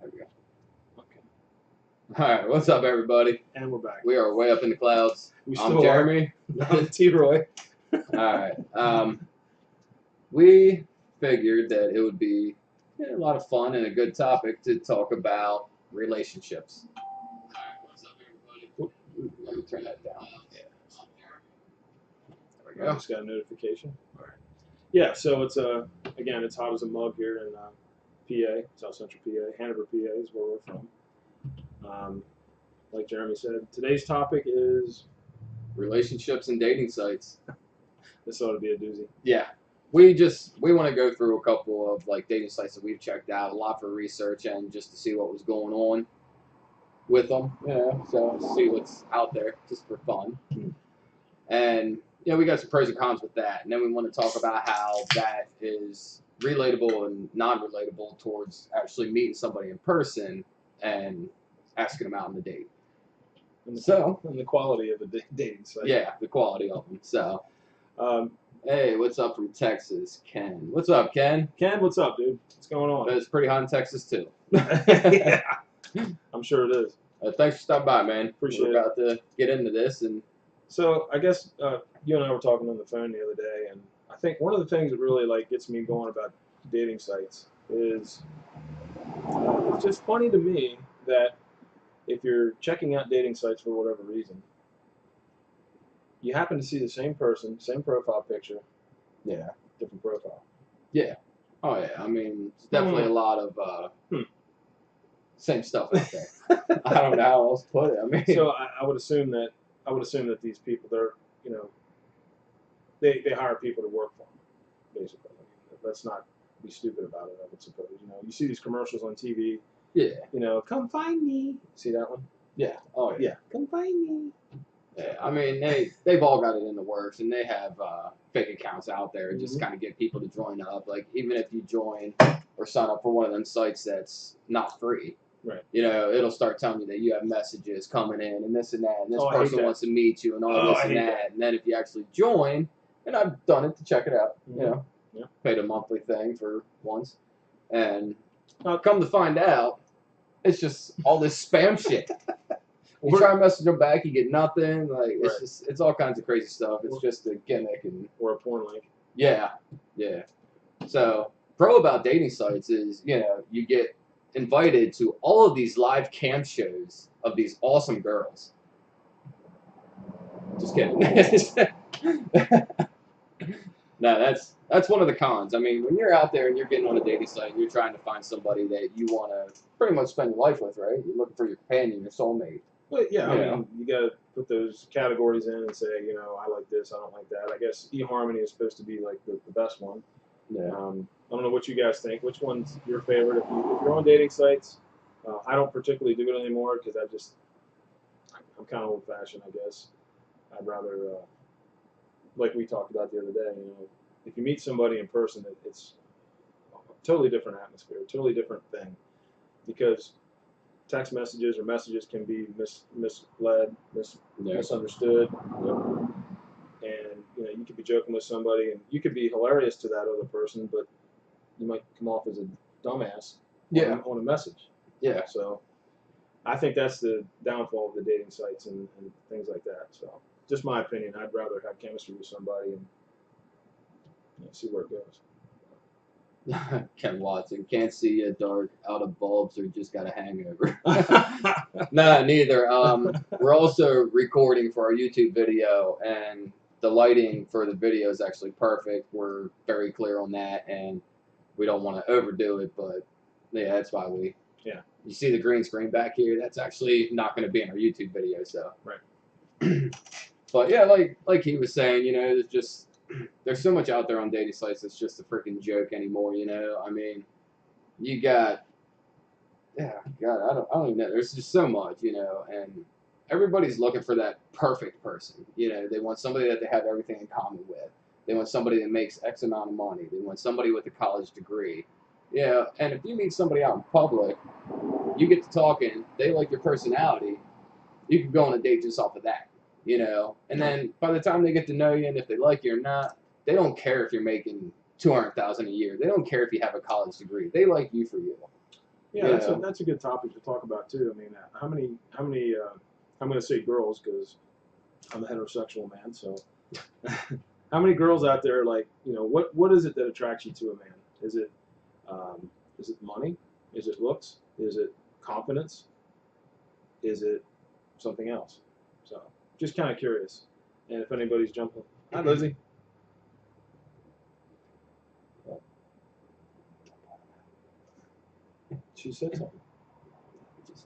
There we go. Okay. All right, what's up, everybody? And we're back. We are way up in the clouds. We I'm still Jeremy. I'm T-Roy. All right. We figured that it would be a lot of fun and a good topic to talk about relationships. All right, what's up, everybody? Let me turn that down. Yeah. There we I go. just got a notification. All right. Yeah, so it's again, it's hot as a mug here in PA, South Central PA. Hanover, PA is where we're from. Like Jeremy said, today's topic is Relationships and dating sites. this ought to be a doozy. Yeah. We want to go through a couple of like dating sites that we've checked out, a lot for research and just to see what was going on with them, so see what's out there just for fun. And we got some pros and cons with that. And then we want to talk about how that is relatable and non-relatable towards actually meeting somebody in person and asking them out on the date. And the quality of the dating site. Yeah, the quality of them. So, Um, hey, what's up from Texas, Ken? What's up, Ken? Ken, what's up, dude? What's going on? It's pretty hot in Texas too. Yeah, I'm sure it is. Thanks for stopping by, man. Appreciate We're about to get into this, and so I guess you and I were talking on the phone the other day, and I think one of the things that really gets me going about dating sites is it's just funny to me that if you're checking out dating sites for whatever reason, you happen to see the same person, same profile picture, yeah, different profile. yeah. Oh yeah, I mean, it's definitely a lot of same stuff out there. I don't know how else to put it. I mean, so I would assume that these people, they hire people to work for them, basically. Let's not be stupid about it. I would suppose. You see these commercials on TV. yeah, Come find me. See that one? yeah, oh yeah, Yeah, come find me. yeah. I mean, they've all got it in the works, and they have fake accounts out there just kind of get people to join up. Like even if you join or sign up for one of them sites that's not free. Right. It'll start telling you that you have messages coming in and this and that, and this I hate person that. wants to meet you and all this I and hate that. And then if you actually join, and I've done it to check it out, Yeah. paid a monthly thing for once, and come to find out, it's just all this spam shit. You try to message them back, you get nothing. Like it's all kinds of crazy stuff. It's just a gimmick and Or a porn link. yeah. So pro about dating sites is you get invited to all of these live cam shows of these awesome girls. Just kidding. No, that's one of the cons. I mean, when you're out there and you're getting on a dating site and you're trying to find somebody that you want to pretty much spend your life with, right? You're looking for your companion, your soulmate. Well, yeah, I mean, you got to put those categories in and say, I like this, I don't like that. I guess eHarmony is supposed to be like the best one. Yeah. I don't know what you guys think. Which one's your favorite? If you're on dating sites, I don't particularly do it anymore because I'm kind of old-fashioned, I guess. I'd rather, like we talked about the other day, if you meet somebody in person, it's a totally different atmosphere, a totally different thing, because text messages or messages can be misled, misunderstood, and you could be joking with somebody and you could be hilarious to that other person, but you might come off as a dumbass on a message. Yeah. So I think that's the downfall of the dating sites and things like that. So just my opinion. I'd rather have chemistry with somebody and see where it goes. Ken Watson can't see a dark out of bulbs or just got a hangover. Nah, neither. We're also recording for our YouTube video, and the lighting for the video is actually perfect. We're very clear on that, and we don't want to overdo it, but yeah, that's why we. Yeah. You see the green screen back here? That's actually not going to be in our YouTube video, so. Right. But yeah, like he was saying, there's so much out there on dating sites that's just a freaking joke anymore, I mean, you got, God, I don't even know. There's just so much, and everybody's looking for that perfect person. They want somebody that they have everything in common with. They want somebody that makes X amount of money. They want somebody with a college degree. Yeah, and if you meet somebody out in public, you get to talking, they like your personality, you can go on a date just off of that. And then by the time they get to know you and if they like you or not, they don't care if you're making $200,000 a year. They don't care if you have a college degree. They like you for you. Yeah, You that's know? a good topic to talk about too. I mean, how many I'm going to say girls because I'm a heterosexual man. So, how many girls out there like what is it that attracts you to a man? Um, is it money? Is it looks? Is it confidence? Is it something else? So, just kind of curious. And if anybody's jumping, hi Lizzie. She said something.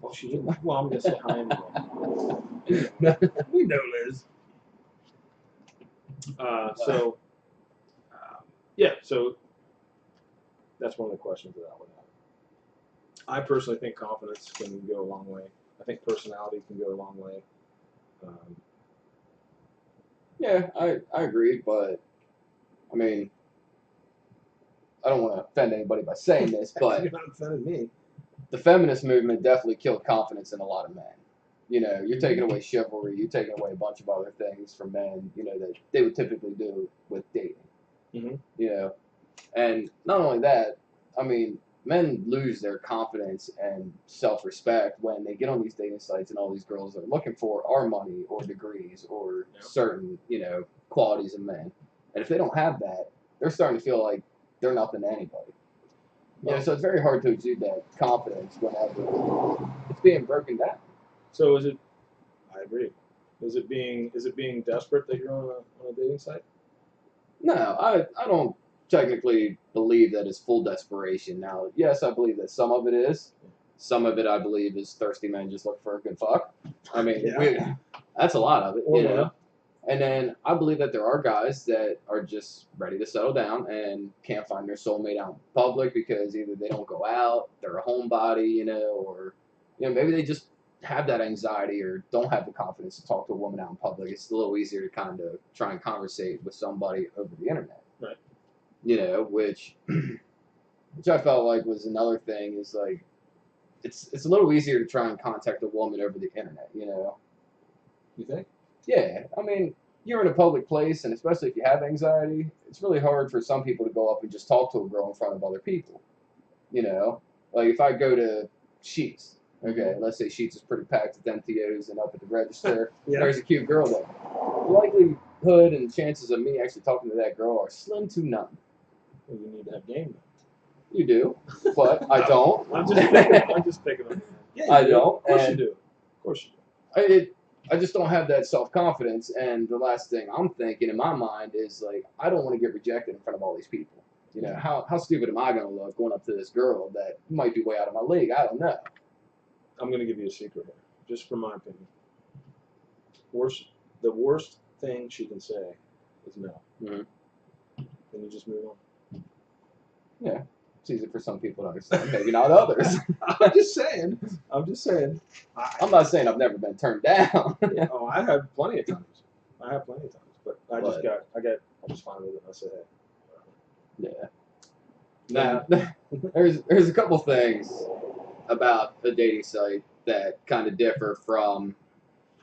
Oh, she didn't. Well, I'm gonna say hi anyway. We know Liz. So, yeah. So that's one of the questions that I would have. I personally think confidence can go a long way. I think personality can go a long way. Um, Yeah, I agree, but I mean, I don't want to offend anybody by saying this, but you're not offending me. the feminist movement definitely killed confidence in a lot of men. You know, you're taking away chivalry, you're taking away a bunch of other things from men, you know, that they would typically do with dating. Mm-hmm. You know, and not only that, I mean, men lose their confidence and self-respect when they get on these dating sites and all these girls they're looking for are money or degrees or certain, you know, qualities of men. And if they don't have that, they're starting to feel like they're nothing to anybody. You know, so it's very hard to exude that confidence whenever it's being broken down. So is it? I agree. Is it being desperate that you're on a dating site? No, I don't technically believe that it's full desperation. Now, yes, I believe that some of it is. Some of it I believe is thirsty men just look for a good fuck. I mean, that's a lot of it, you know. And then I believe that there are guys that are just ready to settle down and can't find their soulmate out in public because either they don't go out, they're a homebody, you know, or maybe they just have that anxiety or don't have the confidence to talk to a woman out in public. It's a little easier to kind of try and conversate with somebody over the internet. Right. You know, which I felt like was another thing is like it's a little easier to try and contact a woman over the internet, you know. You think? Yeah, I mean, you're in a public place, and especially if you have anxiety, it's really hard for some people to go up and just talk to a girl in front of other people. You know, like if I go to Sheets, okay, let's say Sheets is pretty packed with MTOs and up at the register, there's a cute girl there. The likelihood and chances of me actually talking to that girl are slim to none. Well, you need to have game. You do, but I don't. I'm just picking on you. Yeah, I don't. Of course you do. Of course you do. I just don't have that self-confidence, and the last thing I'm thinking in my mind is like I don't want to get rejected in front of all these people. You know, how stupid am I going to look going up to this girl that might be way out of my league? I don't know. I'm going to give you a secret here, just from my opinion. The worst thing she can say is no. Mm-hmm. Then you just move on. Yeah, it's easy for some people to understand, maybe not others. I'm just saying. I'm not saying I've never been turned down. Oh, I have plenty of times. But I just finally with it. I said, hey. Yeah. Now, there's a couple things about a dating site that kind of differ from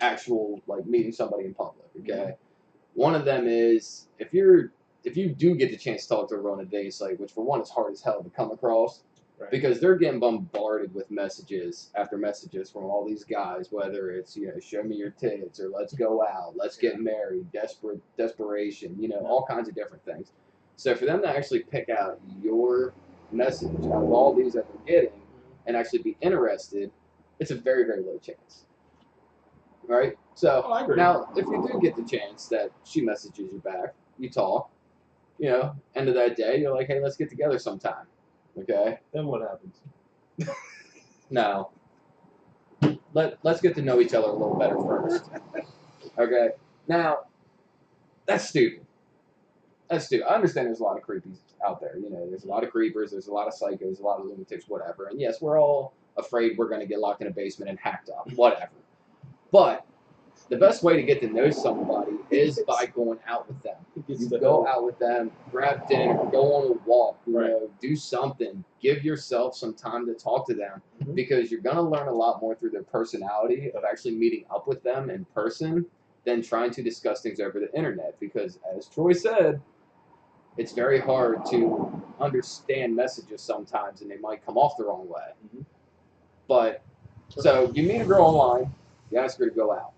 actual like meeting somebody in public. Okay, one of them is if you do get the chance to talk to a girl on a dating site, which for one is hard as hell to come across, because they're getting bombarded with messages after messages from all these guys, whether it's show me your tits or let's go out, let's get married, desperation, all kinds of different things. So for them to actually pick out your message out of all these that they're getting and actually be interested, it's a very, very low chance. Right? So now, if you do get the chance that she messages you back, you talk, end of that day, you're like, hey, let's get together sometime. Okay? Then what happens? No. Let's get to know each other a little better first. Okay? Now, that's stupid. That's stupid. I understand there's a lot of creepies out there. There's a lot of creepers, there's a lot of psychos, a lot of lunatics, whatever. And yes, we're all afraid we're going to get locked in a basement and hacked up, whatever. But the best way to get to know somebody is by going out with them. You go out with them, grab dinner, go on a walk, do something. Give yourself some time to talk to them because you're going to learn a lot more through their personality of actually meeting up with them in person than trying to discuss things over the internet. Because as Troy said, it's very hard to understand messages sometimes and they might come off the wrong way. But so you meet a girl online, you ask her to go out.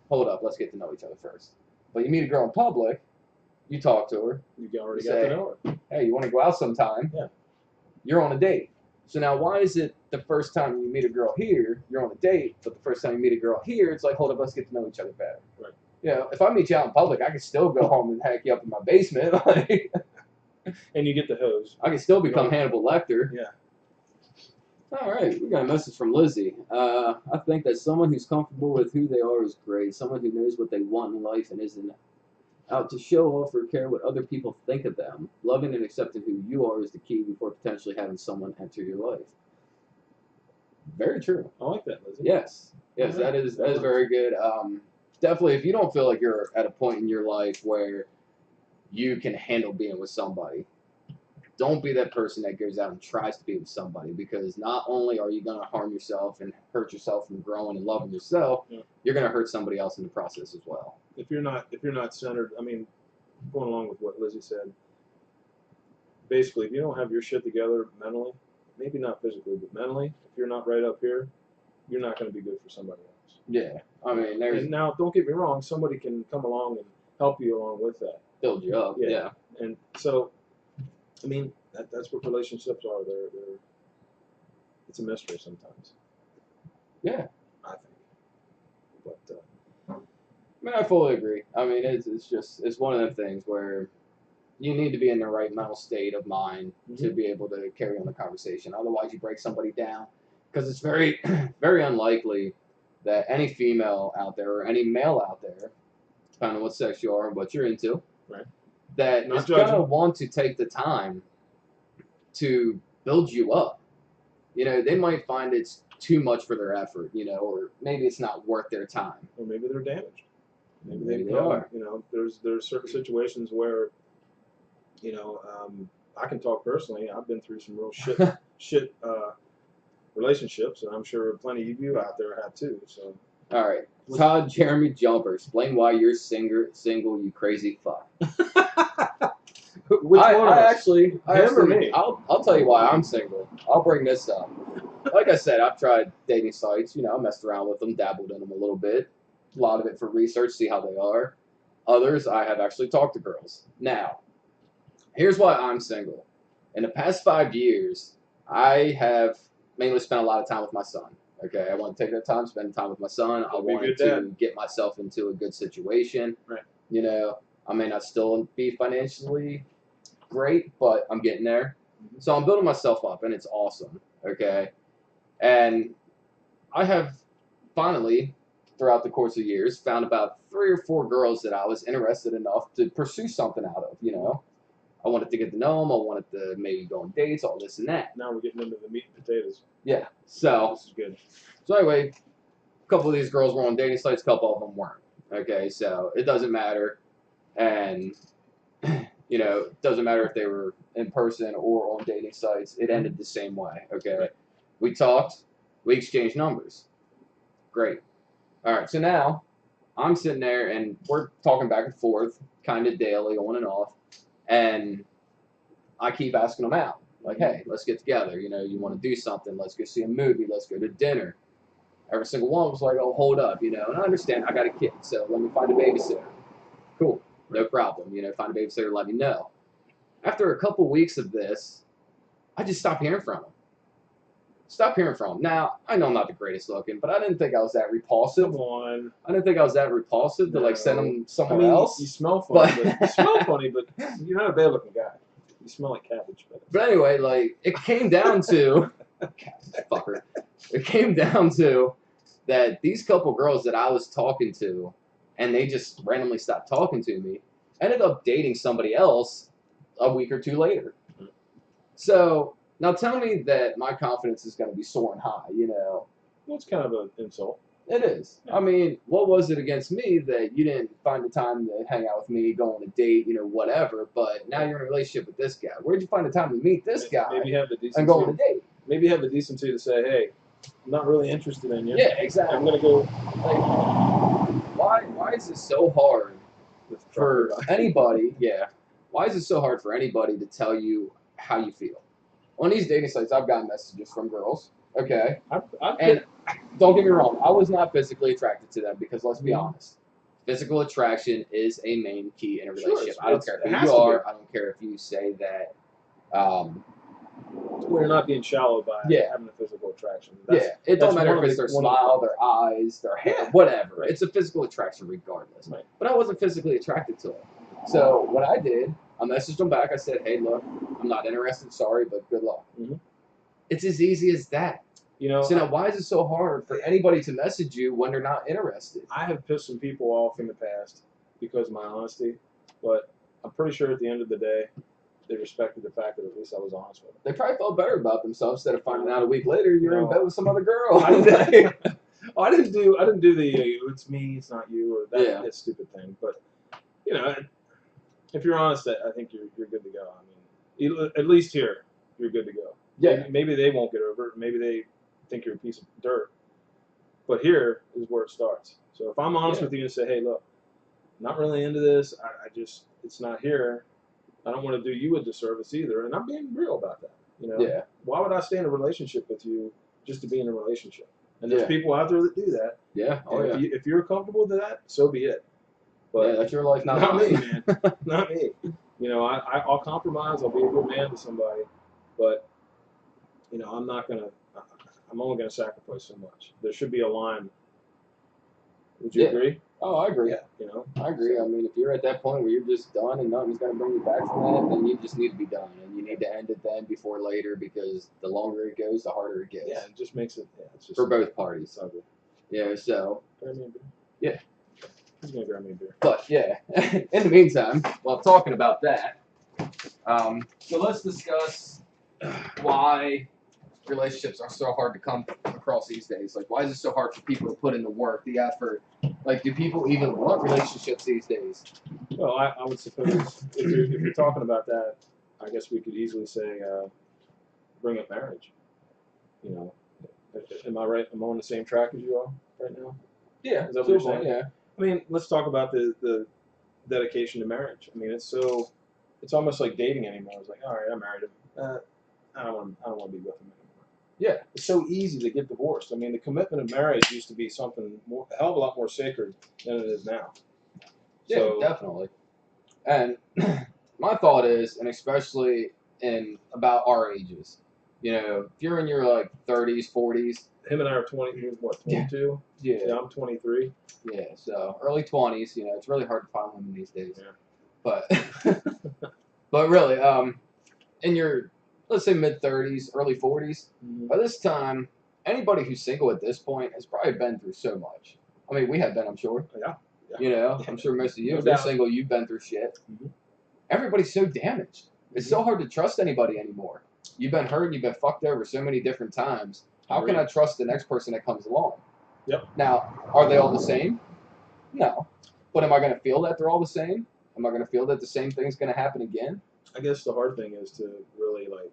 Hold up, let's get to know each other first. But you meet a girl in public, you talk to her. You already You got say, to know her. hey, you want to go out sometime? Yeah. You're on a date. So now, why is it the first time you meet a girl here, you're on a date, but the first time you meet a girl here, it's like, hold up, let's get to know each other better. Right. You know, if I meet you out in public, I can still go home and hack you up in my basement. Like, And you get the hose. I can still become Hannibal Lecter. Yeah. All right, we got a message from Lizzie. I think that someone who's comfortable with who they are is great. Someone who knows what they want in life and isn't out to show off or care what other people think of them. Loving and accepting who you are is the key before potentially having someone enter your life. Very true. I like that, Lizzie. Yes, Yeah. that is very good. Definitely, if you don't feel like you're at a point in your life where you can handle being with somebody, don't be that person that goes out and tries to be with somebody, because not only are you going to harm yourself and hurt yourself from growing and loving yourself, Yeah. you're going to hurt somebody else in the process as well. If you're not centered, I mean, going along with what Lizzie said, basically, if you don't have your shit together mentally, maybe not physically, but mentally, if you're not right up here, you're not going to be good for somebody else. Yeah, I mean, And now, don't get me wrong, somebody can come along and help you along with that. build you up. Yeah. And so, I mean, that's what relationships are. It's a mystery sometimes. Yeah. I think. But I mean, I fully agree. I mean, it's one of them things where you need to be in the right mental state of mind to be able to carry on the conversation. Otherwise, you break somebody down, because it's very, very unlikely that any female out there or any male out there, depending on what sex you are and what you're into, right, that Not is going to judging. want to take the time to build you up. You know, they might find it's too much for their effort, you know, or maybe it's not worth their time. or maybe they're damaged. Maybe they become, are. You know, there's certain situations where, you know, I can talk personally. I've been through some real shit relationships, and I'm sure plenty of you out there have too. So. All right, Todd Jeremy Jumper, explain why you're single, you crazy fuck. Which one of us? Him or me? me? I'll tell you why I'm single. I'll bring this up. Like I said, I've tried dating sites. You know, I messed around with them, dabbled in them a little bit. A lot of it for research, see how they are. Others, I have actually talked to girls. Now, here's why I'm single. In the past 5 years, I have mainly spent a lot of time with my son. Okay, I want to take that time, spend time with my son. I wanted to get myself into a good situation. Right. You know, I may not still be financially great, but I'm getting there. So I'm building myself up, and it's awesome. Okay, and I have finally, throughout the course of years, found about 3 or 4 girls that I was interested enough to pursue something out of. You know, I wanted to get to know them. I wanted to maybe go on dates, all this and that. Now we're getting into the meat and potatoes. Yeah. So This is good. So anyway, a couple of these girls were on dating sites, a couple of them weren't. Okay, so it doesn't matter. And, you know, it doesn't matter if they were in person or on dating sites. It ended the same way, okay? Right. We talked. We exchanged numbers. Great. All right, so now I'm sitting there, and we're talking back and forth kind of daily, on and off. And I keep asking them out. Like, hey, let's get together. You know, you want to do something. Let's go see a movie. Let's go to dinner. Every single one was like, oh, hold up, you know. And I understand, I got a kid, so let me find a babysitter. Cool, no problem. You know, find a babysitter, let me know. After a couple weeks of this, I just stopped hearing from them. Stop hearing from them. Now, I know I'm not the greatest looking, but I didn't think I was that repulsive. Come on. I didn't think I was that repulsive to, like, send them somewhere else. You smell funny, but you smell funny, but you're not a bad looking guy. You smell like cabbage. But anyway, like, it came down to, fucker, it came down to that these couple girls that I was talking to, and they just randomly stopped talking to me, ended up dating somebody else a week or 2 later. So, now tell me that my confidence is going to be soaring high, you know. Well, it's kind of an insult. It is. I mean, what was it against me that you didn't find the time to hang out with me, go on a date, you know, whatever, but now you're in a relationship with this guy. Where'd you find the time to meet this guy Maybe have the decency and go on a date? Maybe have the decency to say, hey, I'm not really interested in you. Yeah, exactly. I'm going to go. Like, why is it so hard for anybody, why is it so hard for anybody to tell you how you feel? On these dating sites, I've gotten messages from girls, Okay. I And don't get me wrong, I was not physically attracted to them because let's be Mhm. honest, physical attraction is a main key in a Sure, relationship. I don't care it who has you to be. are. I don't care if you say that. We're not being shallow by Yeah. having a physical attraction. Yeah, it don't that's matter one if of it's the- their one of the smile, things. their eyes, their hair, Yeah. whatever. Right. It's a physical attraction regardless. Right. But I wasn't physically attracted to them. So what I did, I messaged them back. I said, "Hey, look, I'm not interested. Sorry, but good luck." Mhm. It's as easy as that. You know, So now, why is it so hard for anybody to message you when they're not interested? I have pissed some people off in the past because of my honesty, but I'm pretty sure at the end of the day, they respected the fact that at least I was honest with them. They probably felt better about themselves instead of finding out a week later you're in No. bed with some other girl. I didn't do the it's me, it's not you, or that stupid thing. But you know, if you're honest, I think you're good to go. I mean, at least here, you're good to go. Yeah. Maybe they won't get over it. Maybe they think you're a piece of dirt. But here is where it starts. So if I'm honest with you and say, hey, look, not really into this. I just, it's not here. I don't want to do you a disservice either. And I'm being real about that. You know, Yeah. why would I stay in a relationship with you just to be in a relationship? And there's people out there that do that. Yeah. Oh, And yeah. if you're comfortable with that, so be it. But Yeah, that's your life, not not me, mine. man. Not me. You know, I'll compromise. I'll be a good man to somebody. But, you know, I'm only going to sacrifice so much. There should be a line. Would you agree? Oh, I agree. Yeah, you know. I agree. So, I mean, if you're at that point where you're just done and nothing's going to bring you back from that, then you just need to be done. And you need to end it then before later because the longer it goes, the harder it gets. yeah, it just makes it, it's just. For both parties. Ugly. Yeah, so. Grab me a beer. Yeah. He's going to grab me a beer. But, yeah, in the meantime, while talking about that, so let's discuss why relationships are so hard to come across these days. Like, why is it so hard for people to put in the work, the effort? Like, do people even want relationships these days? Well, I would suppose if you're talking about that, I guess we could easily say bring up marriage. You know, am I right? Am I on the same track as you are right now? Yeah. Is that what you're saying? Yeah. I mean, let's talk about the dedication to marriage. I mean, it's almost like dating anymore. It's like, all right, I married him. I don't want to be with him anymore. Yeah. It's so easy to get divorced. I mean, the commitment of marriage used to be something a hell of a lot more sacred than it is now. Yeah, So, definitely. And my thought is, and especially in about our ages, you know, if you're in your like 30s, 40s. Him and I are 20. He's what, 22? Yeah. I'm 23. Yeah. So early 20s. You know, it's really hard to find women these days. Yeah. But really, in your let's say mid 30s, early 40s. Mm-hmm. By this time, anybody who's single at this point has probably been through so much. I mean, we have been, I'm sure. Yeah. You know, I'm sure most of you, No if you're doubt. single, you've been through shit. Mm-hmm. Everybody's so damaged. It's so hard to trust anybody anymore. You've been hurt, you've been fucked over so many different times. How can I trust the next person that comes along? Yep. Now, are they all the same? No. But am I going to feel that they're all the same? Am I going to feel that the same thing's going to happen again? I guess the hard thing is to really like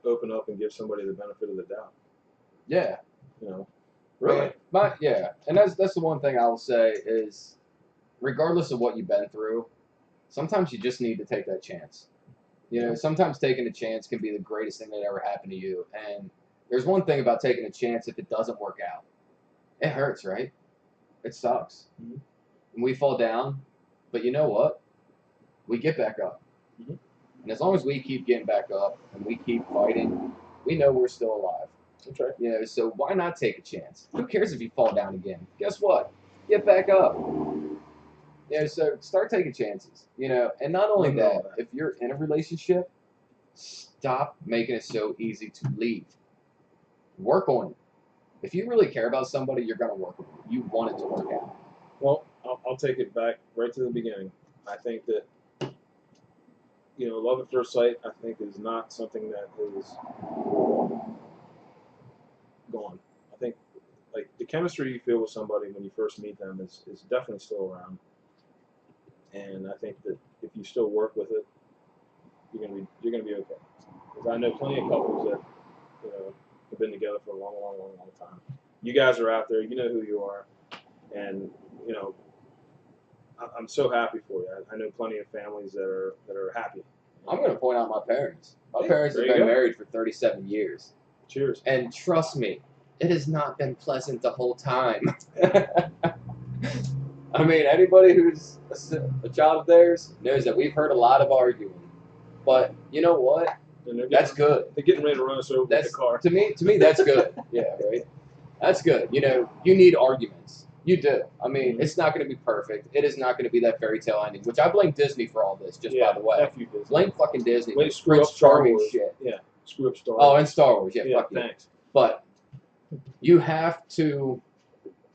open up and give somebody the benefit of the doubt. Yeah. You know, really. Yeah, and that's the one thing I will say is, regardless of what you've been through, sometimes you just need to take that chance. You know, sometimes taking a chance can be the greatest thing that ever happened to you. And there's one thing about taking a chance if it doesn't work out. It hurts, right? It sucks. Mm-hmm. And we fall down, but you know what? We get back up. Mm-hmm. And as long as we keep getting back up and we keep fighting, we know we're still alive. That's right. You know, so why not take a chance? Who cares if you fall down again? Guess what? Get back up. You know, so start taking chances. You know, and not only that, if you're in a relationship, stop making it so easy to leave. Work on it. If you really care about somebody, you're going to work on it. You want it to work out. Well, I'll take it back right to the beginning. I think that, you know, love at first sight, I think, is not something that is gone. I think, like, the chemistry you feel with somebody when you first meet them is definitely still around. And I think that if you still work with it, you're gonna be okay. Because I know plenty of couples that, you know, have been together for a long time. You guys are out there. You know who you are, and you know, I'm so happy for you. I know plenty of families that are happy. I'm going to point out my parents. My parents have been married for 37 years. Cheers. And trust me, it has not been pleasant the whole time. I mean, anybody who's a child of theirs knows that we've heard a lot of arguing. But you know what? That's good. They're getting ready to run us over with the car. To me, that's good. Yeah, right. That's good. You know, you need arguments. You do. I mean, it's not going to be perfect. It is not going to be that fairy tale ending, which I blame Disney for all this, just by the way. F you, Disney. Blame fucking Disney. Way to screw up Star Wars. Shit. Yeah, screw up Star Wars. Oh, and Star Wars. Yeah, fuck thanks. You. But you have to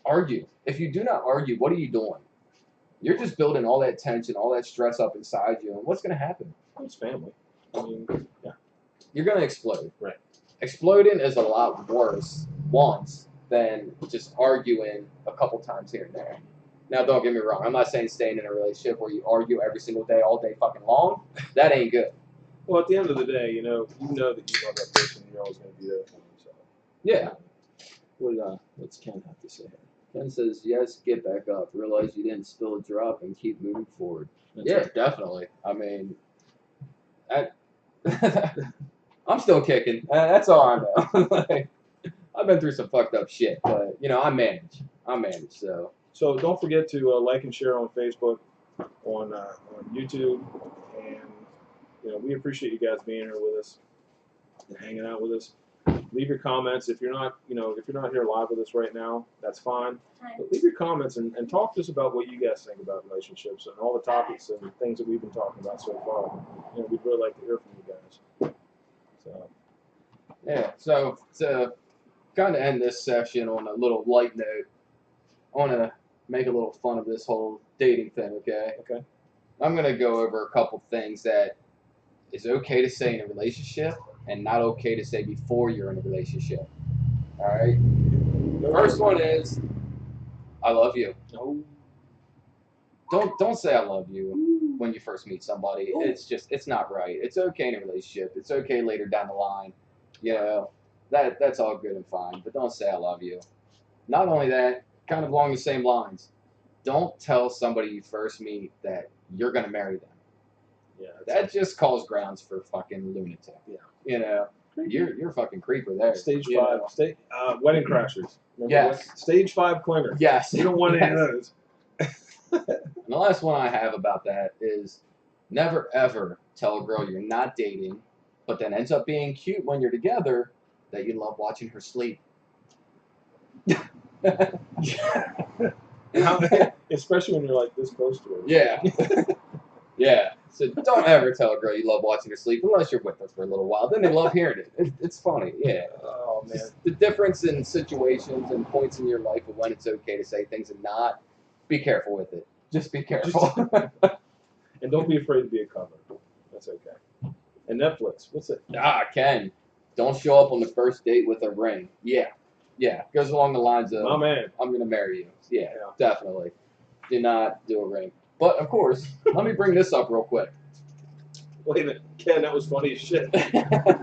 argue. If you do not argue, what are you doing? You're just building all that tension, all that stress up inside you, and what's going to happen? It's family. I mean, yeah. You're going to explode. Right. Exploding is a lot worse once than just arguing a couple times here and there. Now, don't get me wrong. I'm not saying staying in a relationship where you argue every single day, all day fucking long. That ain't good. Well, at the end of the day, you know that you love that person, and you're always going to be there for them. So. Yeah. What's Ken have to say? Ken says, yes, get back up. Realize you didn't spill a drop and keep moving forward. Yeah, definitely. I mean, I'm still kicking. That's all I know. Like, I've been through some fucked up shit, but, you know, I manage. So. So don't forget to like and share on Facebook, on YouTube, and, you know, we appreciate you guys being here with us and hanging out with us. Leave your comments. If you're not here live with us right now, that's fine. But leave your comments and talk to us about what you guys think about relationships and all the topics and things that we've been talking about so far. You know, we'd really like to hear from you guys. So, yeah. So to kind of end this session on a little light note, I want to make a little fun of this whole dating thing. Okay. Okay. I'm gonna go over a couple things that is okay to say in a relationship and not okay to say before you're in a relationship. All right. The first one is, I love you. No. Don't say I love you when you first meet somebody. Ooh. It's not right. It's okay in a relationship. It's okay later down the line. You know, that's all good and fine. But don't say I love you. Not only that, kind of along the same lines, don't tell somebody you first meet that you're gonna marry them. Yeah, that just calls grounds for fucking lunatic. Yeah, you know, you're a fucking creeper there. Stage 5, wedding crashers. Remember yes. Stage 5 clinger. Yes. You don't want any of those. And the last one I have about that is never ever tell a girl you're not dating, but then ends up being cute when you're together, that you love watching her sleep. Especially when you're like this close to her. Yeah. Yeah. So don't ever tell a girl you love watching her sleep unless you're with her for a little while. Then they love hearing it. It's funny. Yeah. Oh, man. Just the difference in situations and points in your life of when it's okay to say things and not. Be careful with it. Just be careful. And don't be afraid to be a cover. That's okay. And Netflix. What's it? Ken. Don't show up on the first date with a ring. Yeah. Yeah. Goes along the lines of, my man, I'm going to marry you. Yeah, definitely. Do not do a ring. But, of course, let me bring this up real quick. Wait a minute. Ken, that was funny as shit. That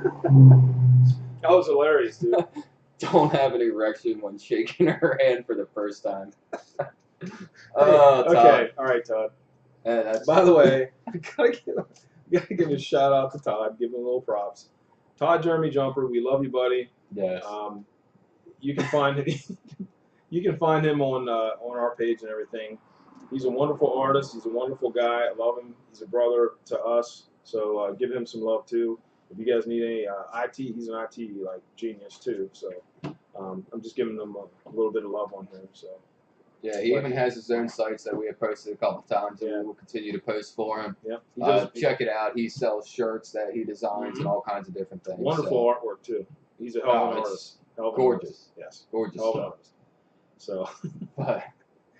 was hilarious, dude. Don't have an erection when shaking her hand for the first time. Okay. All right, Todd. By the way, way, I gotta give a shout out to Todd. Give him a little props. Todd Jeremy Jumper, we love you, buddy. Yes. You can find him on our page and everything. He's a wonderful artist. He's a wonderful guy. I love him. He's a brother to us. So give him some love too. If you guys need any IT, he's an IT like genius too. So I'm just giving him a little bit of love on him. So. Yeah, he even has his own sites that we have posted a couple times, and we will continue to post for him. Yeah, check it out. He sells shirts that he designs and all kinds of different things. Wonderful artwork too. He's a hell of an artist. Gorgeous. Yes, gorgeous. Artist. So,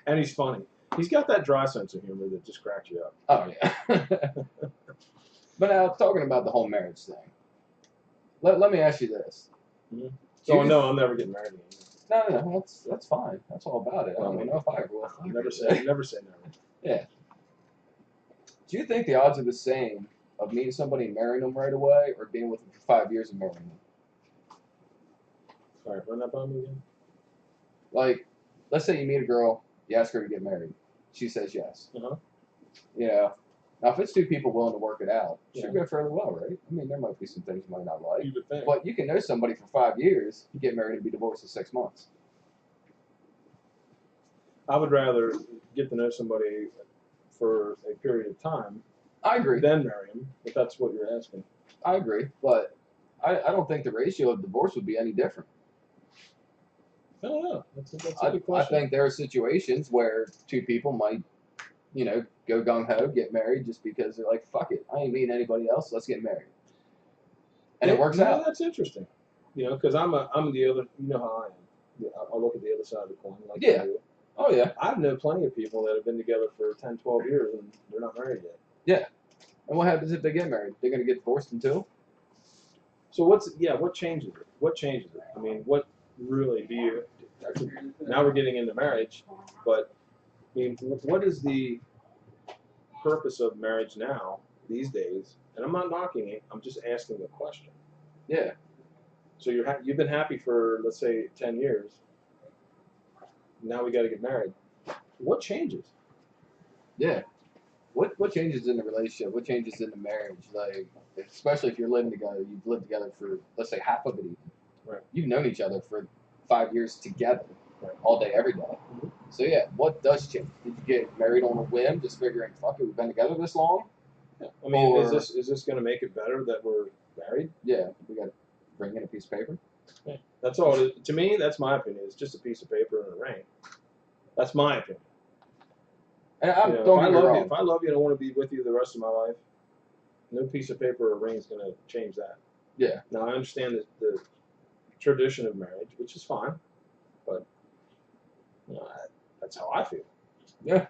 and he's funny. He's got that dry sense of humor that just cracks you up. Oh yeah. But now talking about the whole marriage thing, let me ask you this. Mm-hmm. So no, I'm never getting married again. No, that's fine. That's all about it. I don't know if I ever will. Never say never. Yeah. Do you think the odds are the same of meeting somebody and marrying them right away, or being with them for 5 years and marrying them? All right, run that by me again. Like, let's say you meet a girl, you ask her to get married. She says yes. Uh-huh. You know, Now, if it's two people willing to work it out, it should Yeah. go fairly well, right? I mean, there might be some things you might not like, You would think. but you can know somebody for 5 years, get married, and be divorced in 6 months. I would rather get to know somebody for a period of time I agree. than marry them, if that's what you're asking. I agree, but I don't think the ratio of divorce would be any different. I don't know. That's a I good question. think there are situations where two people might, go gung ho, get married just because they're like, fuck it, I ain't meeting anybody else, let's get married, and it works out. That's interesting. Because I'm the other. You know how I am. Yeah, I'll look at the other side of the coin. Like Yeah. you do. Oh yeah. I've known plenty of people that have been together for 10, 12 years and they're not married yet. And what happens if they get married? They're gonna get divorced in 2? So what changes it? What changes it? I mean, what really do you? Now we're getting into marriage, but I mean, what is the purpose of marriage now these days? And I'm not knocking it. I'm just asking the question. Yeah. So you've been happy for, let's say, 10 years. Now we got to get married. What changes? Yeah. What changes in the relationship? What changes in the marriage? Like, especially if you're living together, you've lived together for, let's say, half of it even. Right. You've known each other for 5 years together, Right. all day, every day. Mm-hmm. So yeah, what does change? Did you get married on a whim, just figuring, fuck it, we've been together this long? Yeah. I mean, Or- is this going to make it better that we're married? Yeah, we got to bring in a piece of paper. Yeah. That's all. It is. To me, that's my opinion. It's just a piece of paper and a ring. That's my opinion. And If I love you and I want to be with you the rest of my life, no piece of paper or ring is going to change that. Yeah. Now I understand the tradition of marriage, which is fine, but that's how I feel. Yeah.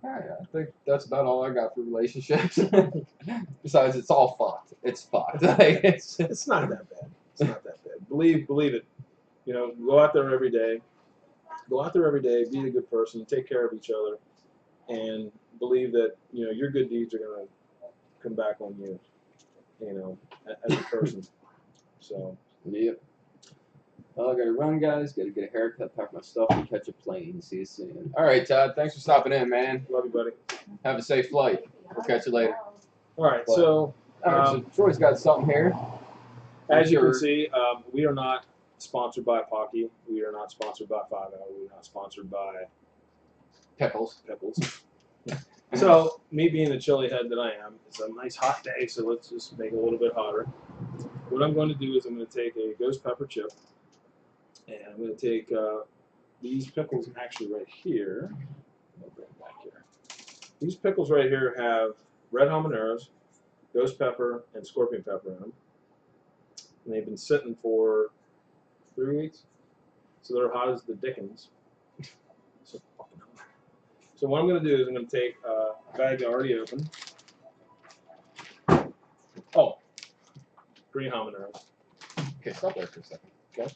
All right, I think that's about all I got for relationships. Besides, it's all fucked. It's fucked. Like, It's not that bad. It's not that bad. Believe it. Go out there every day. Go out there every day. Be a good person. Take care of each other, and believe that your good deeds are gonna come back on you. As a person. So. Yep. Well, I gotta run, guys. Gotta get a haircut, pack my stuff, and catch a plane. See you soon. All right, Todd. Thanks for stopping in, man. Love you, buddy. Have a safe flight. We'll catch you later. All right. But- So, All right, so Troy's got something here. as you can Sure. see, we are not sponsored by Pocky. We are not sponsored by 5 Hour. We are not sponsored by Pickles. Pickles. So, me being the chili head that I am, it's a nice hot day, so let's just make it a little bit hotter. What I'm going to do is I'm going to take a ghost pepper chip, and I'm going to take these pickles actually right here. I'll bring it back here. These pickles right here have red habaneros, ghost pepper, and scorpion pepper in them. And they've been sitting for 3 weeks, so they're hot as the dickens. So fucking hot. So what I'm going to do is I'm going to take a bag already open. Oh, green habaneros. Okay, stop there for a second. Okay.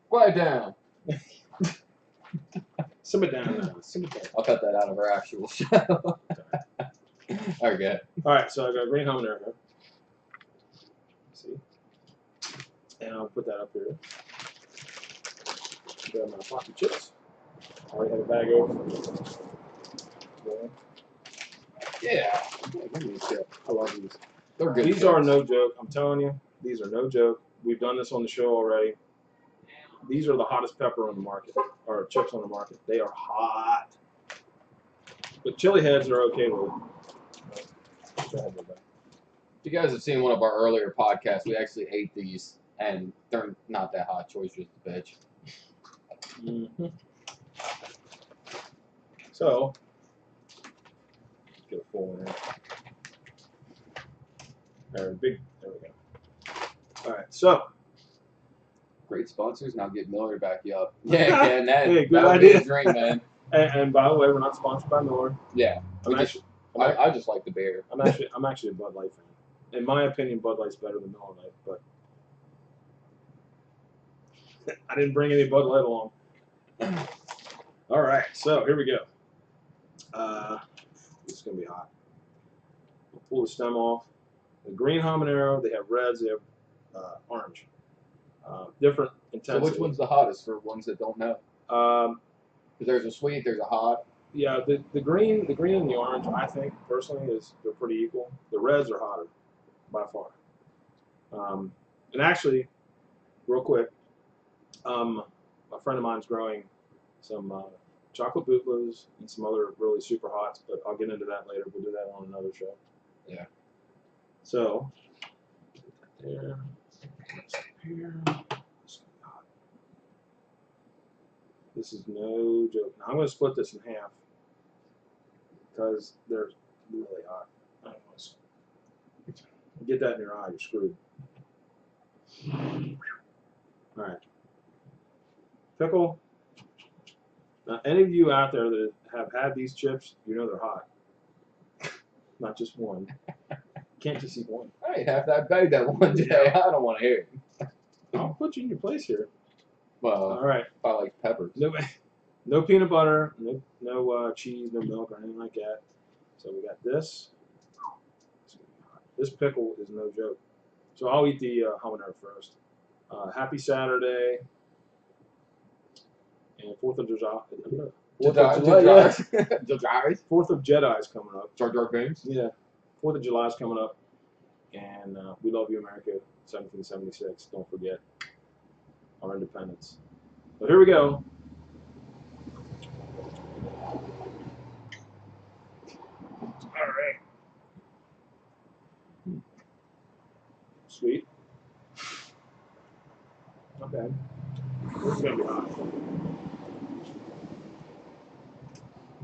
Quiet down. Simmer down now. Simmer down. I'll cut that out of our actual show. Okay. All right, so I got green habanero here. See? And I'll put that up here. Grab my pocket chips. I already have a bag open. Yeah. Give me a chip. I love these. They're good. These are no joke. I'm telling you, these are no joke. We've done this on the show already. These are the hottest pepper on the market, or chips on the market. They are hot. But chili heads are okay with it. Go ahead, Bubba. If you guys have seen one of our earlier podcasts, we actually ate these, and they're not that hot. Choice just a bitch. Mm-hmm. So, let's get a full one here. There we go. All right, so Great sponsors. Now get Miller to back you up. Yeah, man. Hey, good that would be idea. a dream, man. and by the way, we're not sponsored by Miller. Yeah. I just like the beer. I'm actually a Bud Light fan. In my opinion, Bud Light's better than Miller Lite, but I didn't bring any Bud Light along. All right, so here we go. This is gonna be hot. I'll pull the stem off. The green habanero, they have reds, they have orange. Different So intensity. which one's the hottest for ones that don't know? Because Because there's a sweet, there's a hot. Yeah, the green and the orange, I think personally they're pretty equal. The reds are hotter by far. And actually, real quick, a friend of mine's growing some chocolate bootlers and some other really super hots, but I'll get into that later. We'll do that on another show. Yeah. So there, here. This is no joke. Now I'm going to split this in half because they're really hot. I don't want to get that in your eye, you're screwed. All right. Pickle. Now, any of you out there that have had these chips, you know they're hot. Not just one. Can't just eat one. I ain't have that bag that one day. Yeah. I don't want to hear it. I'll put you in your place here. Well, All right. I like peppers. No peanut butter, no cheese, no milk or anything like that. So we got this. This pickle is no joke. So I'll eat the habanero first. Happy Saturday and 4th of July. 4th of Jedi's coming up. Jar Jar Binks. Yeah, 4th of July's coming up, and we love you, America. 1776. Don't forget our independence. But here we go. All right. Sweet. Not bad. It's gonna be hot.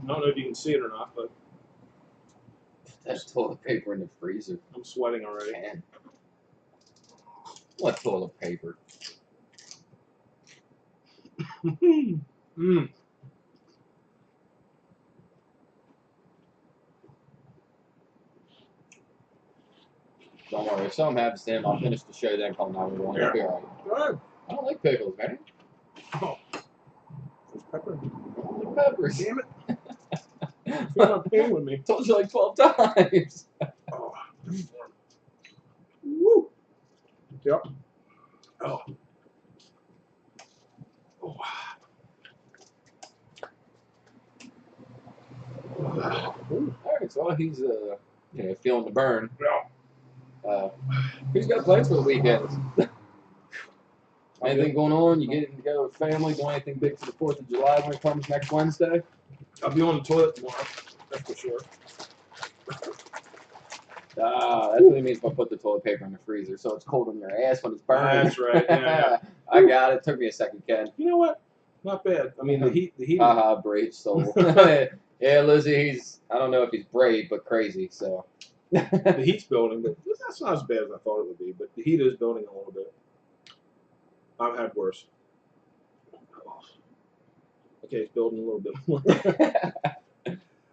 I don't know if you can see it or not, but There's toilet paper in the freezer. I'm sweating already. Man. What toilet paper? Mm. Don't worry, if something happens to him, I'll finish the show, then call 911. It'll be alright. Good. I don't like pickles, man. Oh. There's pepper. I don't like peppers. Damn it. You're not playing with me. Told you like 12 times. Oh. Woo. Yep. Oh. Oh. Alright, so he's feeling the burn. Yeah. Who's got plans for the weekend? Anything going on? You getting together with family? Doing anything big for the 4th of July when it comes next Wednesday? I'll be on the toilet tomorrow. That's for sure. That's what it means by put the toilet paper in the freezer, so it's cold on your ass when it's burning. That's right. Yeah. I got it. Took me a second, Ken. You know what? Not bad. I mean, the heat. Haha, brave soul. Yeah, Lizzie, I don't know if he's brave, but crazy, so. The heat's building, but that's not as bad as I thought it would be. But the heat is building a little bit. I've had worse. Okay, it's building a little bit more.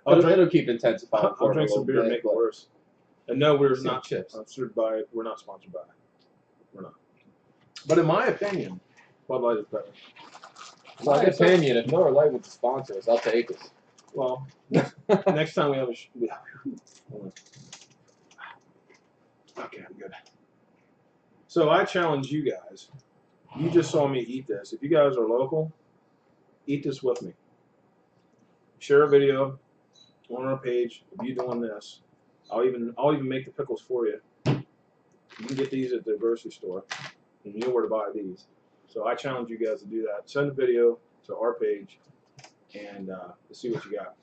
It'll keep intensifying. I'll drink some beer and make it worse. And no, we're not chips. Sponsored by. We're not sponsored by. We're not. But in my opinion, Bud Light is better. My opinion, if Miller Lite wants to sponsor us, I'll take it. Well, next time we have okay, I'm good. So I challenge you guys. You just saw me eat this. If you guys are local, eat this with me. Share a video on our page of you doing this. I'll even make the pickles for you. You can get these at the grocery store, and you know where to buy these. So I challenge you guys to do that. Send a video to our page, and see what you got.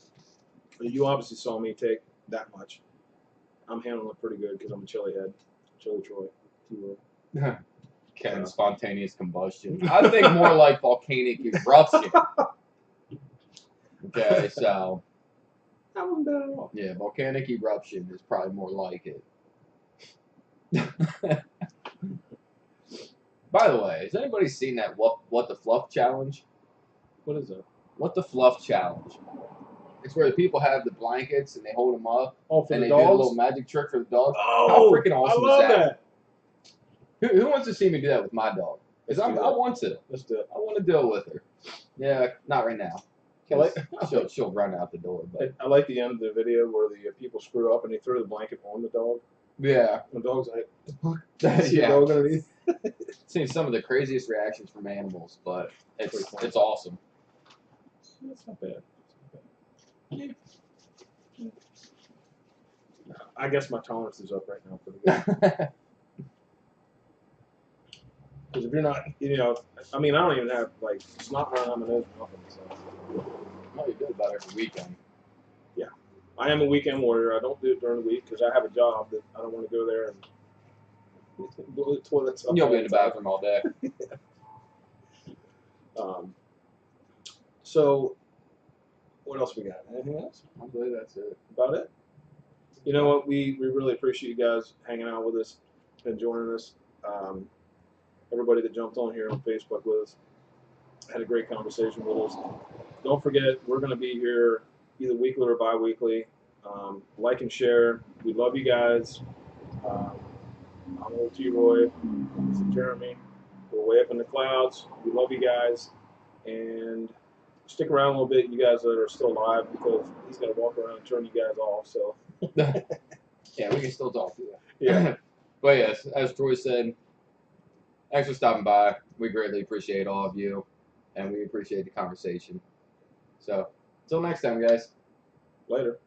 You obviously saw me take that much. I'm handling it pretty good because I'm a chili head, chili Troy. Ken, spontaneous combustion. I think more like volcanic eruption. Okay, so. That wasn't bad at all. Yeah, volcanic eruption is probably more like it. By the way, has anybody seen that what the fluff challenge? What is that? What the fluff challenge? It's where the people have the blankets and they hold them up Oh, for and the they dogs? do a little magic trick for the dogs. Oh, how freaking awesome I love is that? Who wants to see me do that with my dog? Because I want to. Let's do it. I want to deal with her. Yeah, not right now. She'll run out the door. But I like the end of the video where the people screw up and they throw the blanket on the dog. yeah, The dog's like, yeah. dog underneath. Seen some of the craziest reactions from animals, but it's awesome. That's not bad. Yeah. I guess my tolerance is up right now pretty good. Because if you're not, I mean, I don't even have like snot running on my nose or nothing. So. Oh, you do about every weekend. Yeah, I am a weekend warrior. I don't do it during the week because I have a job that I don't want to go there and blow the toilets up. You'll be in the bathroom all day. So, what else we got? Anything else? I believe that's it. About it? You know what? We really appreciate you guys hanging out with us and joining us. Everybody that jumped on here on Facebook with us had a great conversation with us. Don't forget, we're going to be here either weekly or bi-weekly. Like and share. We love you guys. I'm old T-Roy. This is Jeremy. We're way up in the clouds. We love you guys. And stick around a little bit, you guys that are still alive, because he's going to walk around and turn you guys off. So. Yeah, we can still talk to you. Yeah. But yes, as Troy said, thanks for stopping by. We greatly appreciate all of you, and we appreciate the conversation. So, until next time, guys. Later.